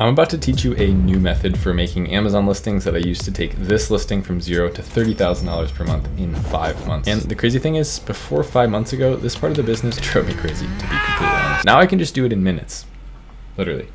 I'm about to teach you a new method for making Amazon listings that I used to take this listing from $0 to $30,000 per month in 5 months. And the crazy thing is, before 5 months ago, this part of the business drove me crazy, to be completely honest. Now I can just do it in minutes, literally.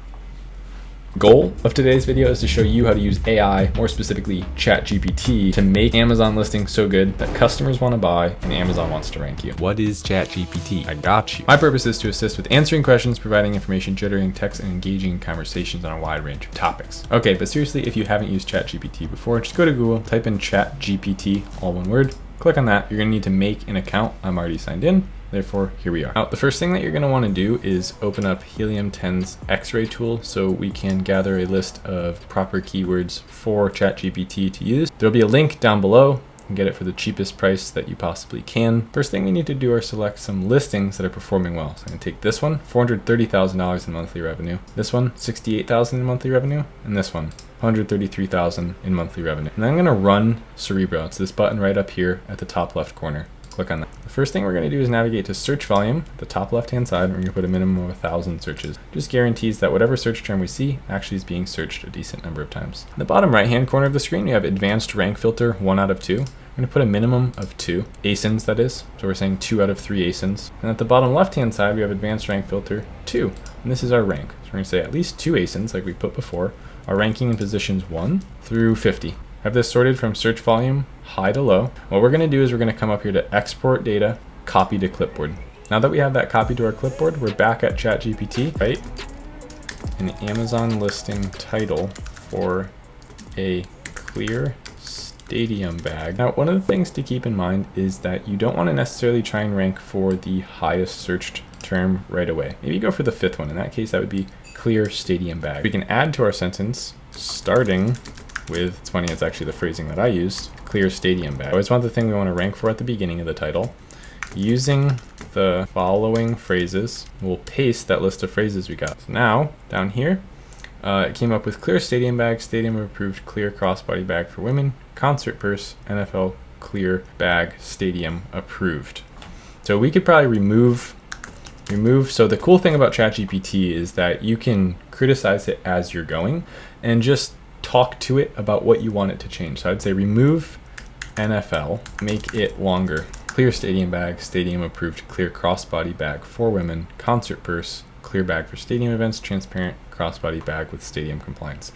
Goal of today's video is to show you how to use AI, more specifically ChatGPT, to make Amazon listings so good that customers want to buy and Amazon wants to rank you. What is ChatGPT? I got you. My purpose is to assist with answering questions, providing information, generating text, and engaging in conversations on a wide range of topics. Okay, but seriously, if you haven't used ChatGPT before, just go to Google, type in ChatGPT, all one word, click on that. You're gonna need to make an account. I'm already signed in. Therefore, here we are. Now, the first thing that you're going to want to do is open up Helium 10's X-ray tool so we can gather a list of proper keywords for ChatGPT to use. There'll be a link down below. You can get it for the cheapest price that you possibly can. First thing we need to do are select some listings that are performing well. So I'm going to take this one, $430,000 in monthly revenue. This one, $68,000 in monthly revenue. And this one, $133,000 in monthly revenue. And I'm going to run Cerebro. It's this button right up here at the top left corner. Click on that. The first thing we're going to do is navigate to search volume at the top left hand side. We're going to put a minimum of 1,000 searches. Just guarantees that whatever search term we see actually is being searched a decent number of times. In the bottom right hand corner of the screen, we have advanced rank filter 1 out of 2. We're going to put a minimum of 2 ASINs, that is. So we're saying 2 out of 3 ASINs. And at the bottom left hand side, we have advanced rank filter 2. And this is our rank. So we're going to say at least 2 ASINs like we put before are ranking in positions 1 through 50. Have this sorted from search volume high to low. What we're going to do is we're going to come up here to export data, copy to clipboard. Now that we have that copy to our clipboard, we're back at ChatGPT, right? An Amazon listing title for a clear stadium bag. Now, one of the things to keep in mind is that you don't want to necessarily try and rank for the highest searched term right away. Maybe go for the 5th one. In that case, that would be clear stadium bag. We can add to our sentence starting with, it's funny, it's actually the phrasing that I used, clear stadium bag. I always want the thing we want to rank for at the beginning of the title. Using the following phrases, we'll paste that list of phrases we got. So now, down here, it came up with clear stadium bag, stadium approved clear crossbody bag for women, concert purse, NFL clear bag, stadium approved. So we could probably remove. So the cool thing about ChatGPT is that you can criticize it as you're going and just talk to it about what you want it to change. So I'd say remove NFL, make it longer. Clear stadium bag, stadium approved clear crossbody bag for women, concert purse, clear bag for stadium events, transparent crossbody bag with stadium compliance.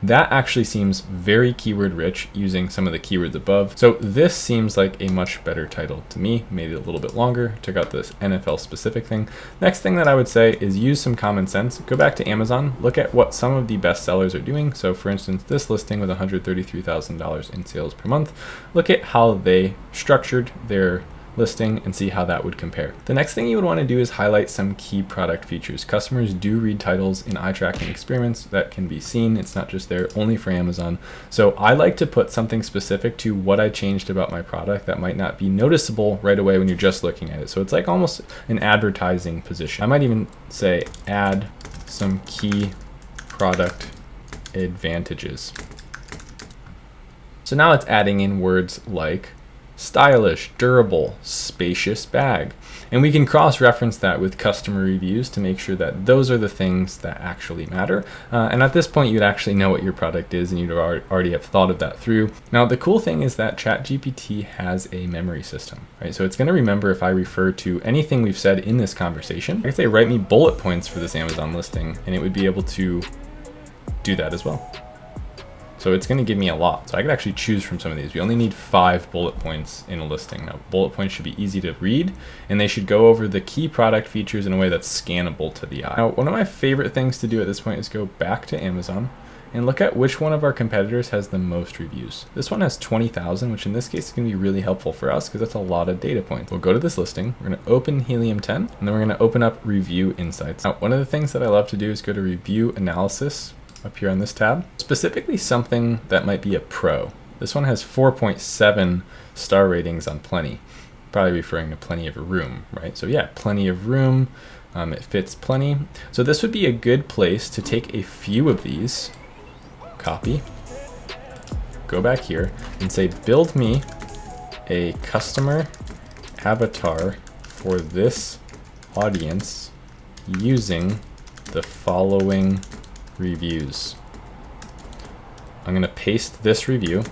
That actually seems very keyword rich using some of the keywords above. So this seems like a much better title to me. Made it a little bit longer, took out this NFL specific thing. Next thing that I would say is use some common sense. Go back to Amazon, look at what some of the best sellers are doing. So for instance, this listing with $133,000 in sales per month, look at how they structured their listing and see how that would compare. The next thing you would want to do is highlight some key product features. Customers do read titles in eye tracking experiments that can be seen. It's not just there only for Amazon. So I like to put something specific to what I changed about my product that might not be noticeable right away when you're just looking at it. So it's like almost an advertising position. I might even say add some key product advantages. So now it's adding in words like stylish, durable, spacious bag. And we can cross-reference that with customer reviews to make sure that those are the things that actually matter. And at this point, you'd actually know what your product is and you'd already have thought of that through. Now, the cool thing is that ChatGPT has a memory system, right? So it's going to remember if I refer to anything we've said in this conversation. I could say, write me bullet points for this Amazon listing, and it would be able to do that as well. So it's going to give me a lot. So I could actually choose from some of these. We only need 5 bullet points in a listing. Now, bullet points should be easy to read, and they should go over the key product features in a way that's scannable to the eye. Now, one of my favorite things to do at this point is go back to Amazon and look at which one of our competitors has the most reviews. This one has 20,000, which in this case is going to be really helpful for us because that's a lot of data points. We'll go to this listing. We're going to open Helium 10, and then we're going to open up Review Insights. Now, one of the things that I love to do is go to Review Analysis up here on this tab, specifically something that might be a pro. This one has 4.7 star ratings on Plenty, probably referring to plenty of room, right? So yeah, plenty of room, it fits plenty. So this would be a good place to take a few of these, copy, go back here and say, build me a customer avatar for this audience using the following reviews. I'm going to paste this review,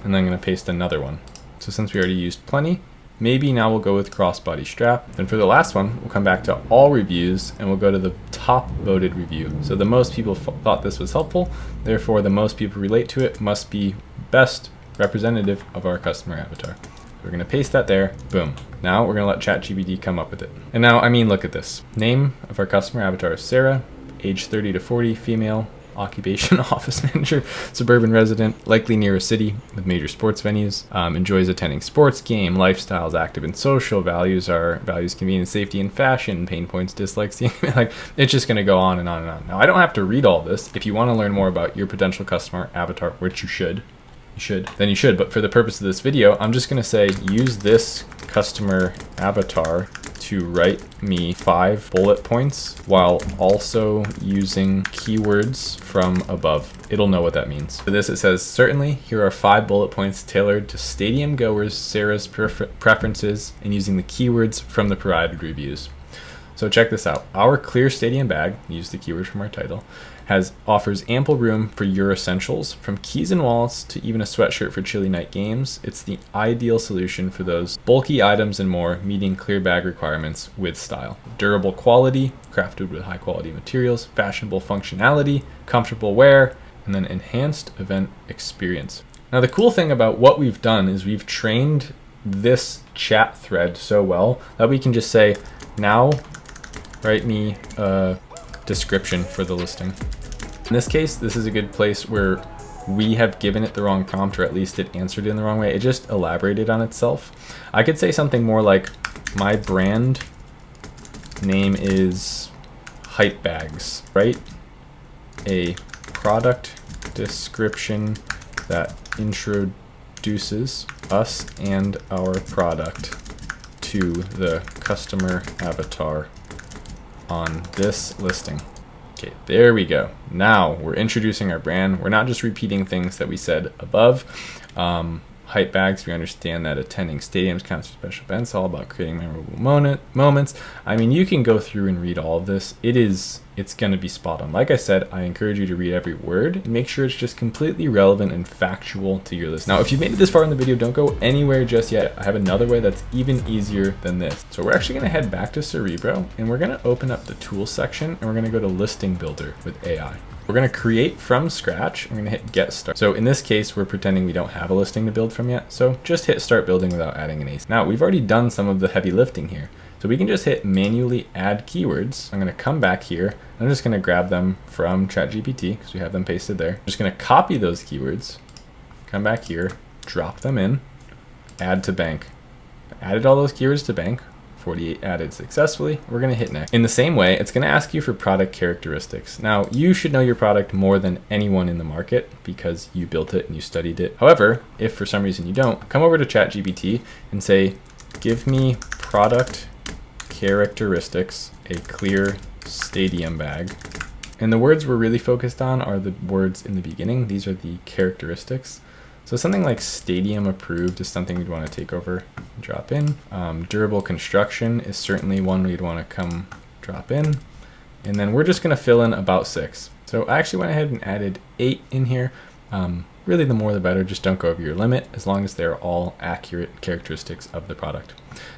and then I'm going to paste another one. So since we already used plenty, maybe now we'll go with crossbody strap. Then for the last one, we'll come back to all reviews and we'll go to the top voted review. So the most people thought this was helpful, therefore the most people relate to it must be best representative of our customer avatar. We're gonna paste that there, boom. Now we're gonna let ChatGPT come up with it. And now, I mean, look at this. Name of our customer avatar is Sarah, age 30 to 40, female, occupation, office manager, suburban resident, likely near a city with major sports venues, enjoys attending sports, game, lifestyles, active and social, values convenience, safety, and fashion, pain points, dislikes, like it's just going to go on and on and on. Now I don't have to read all this. If you want to learn more about your potential customer avatar, which you should, but for the purpose of this video, I'm just going to say use this customer avatar to write me 5 bullet points while also using keywords from above. It'll know what that means. For this, it says, certainly, here are 5 bullet points tailored to stadium goers, Sarah's preferences, and using the keywords from the provided reviews. So check this out. Our clear stadium bag, use the keyword from our title, offers ample room for your essentials, from keys and wallets to even a sweatshirt for chilly night games. It's the ideal solution for those bulky items and more, meeting clear bag requirements with style. Durable quality, crafted with high quality materials, fashionable functionality, comfortable wear, and then enhanced event experience. Now the cool thing about what we've done is we've trained this chat thread so well that we can just say, now write me a description for the listing. In this case, this is a good place where we have given it the wrong prompt, or at least it answered in the wrong way. It just elaborated on itself. I could say something more like, my brand name is Hype Bags. Write a product description that introduces us and our product to the customer avatar on this listing. Okay, there we go. Now we're introducing our brand. We're not just repeating things that we said above. Hype Bags, we understand that attending stadiums, concerts, special events, all about creating memorable moments. I mean, you can go through and read all of this. It's going to be spot on. Like I said, I encourage you to read every word and make sure it's just completely relevant and factual to your list. Now, if you've made it this far in the video, don't go anywhere just yet. I have another way that's even easier than this. So we're actually going to head back to Cerebro and we're going to open up the tools section and we're going to go to listing builder with AI. We're going to create from scratch. I'm going to hit get start. So in this case, we're pretending we don't have a listing to build from yet. So just hit start building without adding an ACE. Now we've already done some of the heavy lifting here. So we can just hit manually add keywords. I'm going to come back here. I'm just going to grab them from ChatGPT because we have them pasted there. I'm just going to copy those keywords, come back here, drop them in, add to bank. Added all those keywords to bank. 48 added successfully. We're going to hit next. In the same way, it's going to ask you for product characteristics. Now, you should know your product more than anyone in the market because you built it and you studied it. However, if for some reason you don't, come over to ChatGPT and say, give me product characteristics, a clear stadium bag. And the words we're really focused on are the words in the beginning. These are the characteristics. So something like stadium approved is something we'd want to take over and drop in. Durable construction is certainly one we'd want to come drop in. And then we're just going to fill in about 6. So I actually went ahead and added 8 in here. Really, the more the better. Just don't go over your limit as long as they're all accurate characteristics of the product.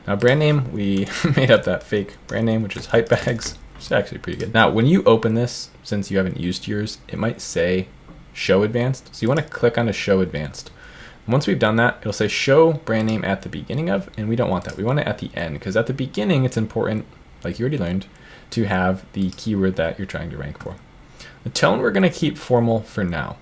Now, brand name, we made up that fake brand name, which is Hype Bags. It's actually pretty good. Now, when you open this, since you haven't used yours, it might say show advanced. So you want to click on to show advanced. And once we've done that, it'll say show brand name at the beginning of, and we don't want that. We want it at the end because at the beginning, it's important, like you already learned, to have the keyword that you're trying to rank for. The tone we're going to keep formal for now.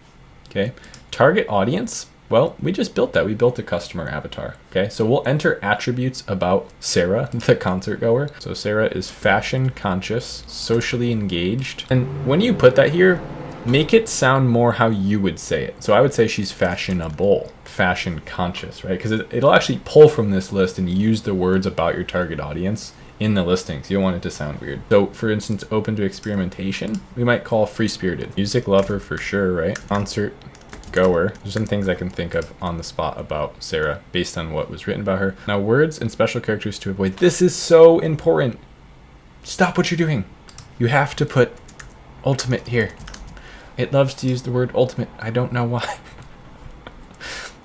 Okay. Target audience. Well, we just built that. We built a customer avatar. Okay. So we'll enter attributes about Sarah, the concert goer. So Sarah is fashion conscious, socially engaged. And when you put that here, make it sound more how you would say it. So I would say she's fashionable, fashion conscious, right? Because it'll actually pull from this list and use the words about your target audience in the listings. You don't want it to sound weird. So for instance, open to experimentation, we might call free spirited. Music lover for sure, right? Concert goer. There's some things I can think of on the spot about Sarah based on what was written about her. Now, words and special characters to avoid. This is so important. Stop what you're doing. You have to put ultimate here. It loves to use the word ultimate. I don't know why.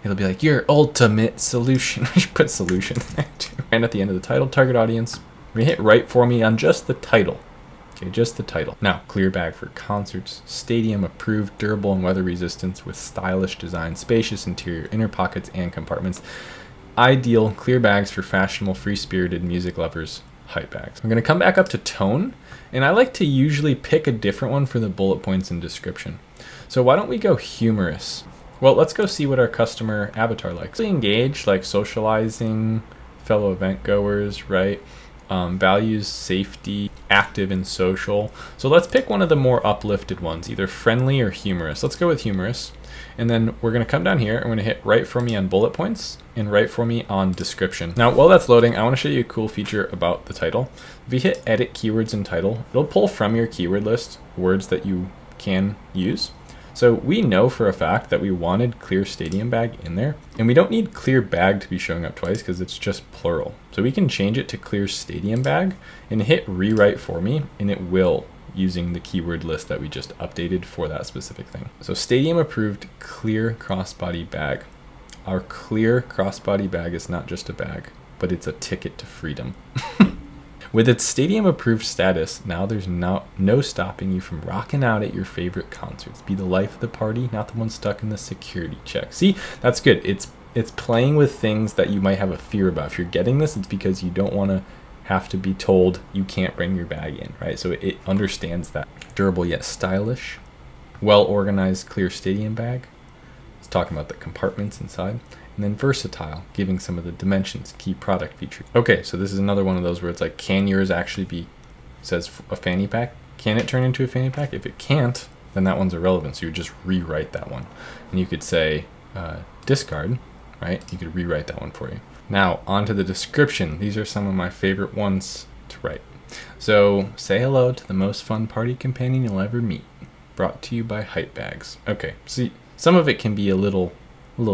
It'll be like, your ultimate solution. I should put solution there too. And at the end of the title, target audience. We're gonna hit write for me on just the title. Okay, just the title. Now, clear bag for concerts, stadium approved, durable and weather resistance with stylish design, spacious interior, inner pockets and compartments. Ideal clear bags for fashionable, free-spirited music lovers, hype bags. I'm gonna come back up to tone, and I like to usually pick a different one for the bullet points and description. So why don't we go humorous? Well, let's go see what our customer avatar likes. Really engaged, like socializing, fellow event goers, right? Values safety, active and social. So let's pick one of the more uplifted ones, either friendly or humorous. Let's go with humorous. And then we're gonna come down here and we're gonna hit write for me on bullet points and write for me on description. Now, while that's loading, I wanna show you a cool feature about the title. If you hit edit keywords in title, it'll pull from your keyword list words that you can use. So we know for a fact that we wanted clear stadium bag in there, and we don't need clear bag to be showing up twice because it's just plural. So we can change it to clear stadium bag and hit rewrite for me, and it will, using the keyword list that we just updated for that specific thing. So stadium approved clear crossbody bag. Our clear crossbody bag is not just a bag, but it's a ticket to freedom. With its stadium approved status, now there's no stopping you from rocking out at your favorite concerts. Be the life of the party, not the one stuck in the security check. See, that's good. It's playing with things that you might have a fear about. If you're getting this, it's because you don't want to have to be told you can't bring your bag in, right? So it understands that. Durable yet stylish, well organized, clear stadium bag. It's talking about the compartments inside. And then versatile, giving some of the dimensions, key product features. Okay, so this is another one of those where it's like, can yours actually be, says a fanny pack? Can it turn into a fanny pack? If it can't, then that one's irrelevant. So you would just rewrite that one. And you could say discard, right? You could rewrite that one for you. Now, on to the description. These are some of my favorite ones to write. So, say hello to the most fun party companion you'll ever meet. Brought to you by Hype Bags. Okay, see, some of it can be a little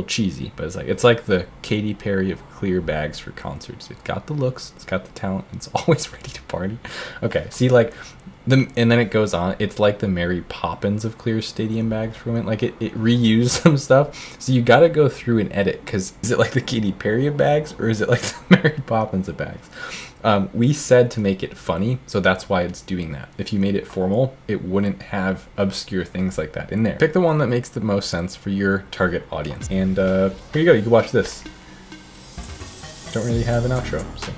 cheesy, but it's like the Katy Perry of clear bags for concerts. It's got the looks, it's got the talent, it's always ready to party. Okay, see, like and then it goes on. It's like the Mary Poppins of clear stadium bags for women. Like it reused some stuff. So you got to go through and edit, because is it like the Katy Perry of bags, or is it like the Mary Poppins of bags? We said to make it funny, so that's why it's doing that. If you made it formal, it wouldn't have obscure things like that in there. Pick the one that makes the most sense for your target audience. And here you go, you can watch this. Don't really have an outro, so.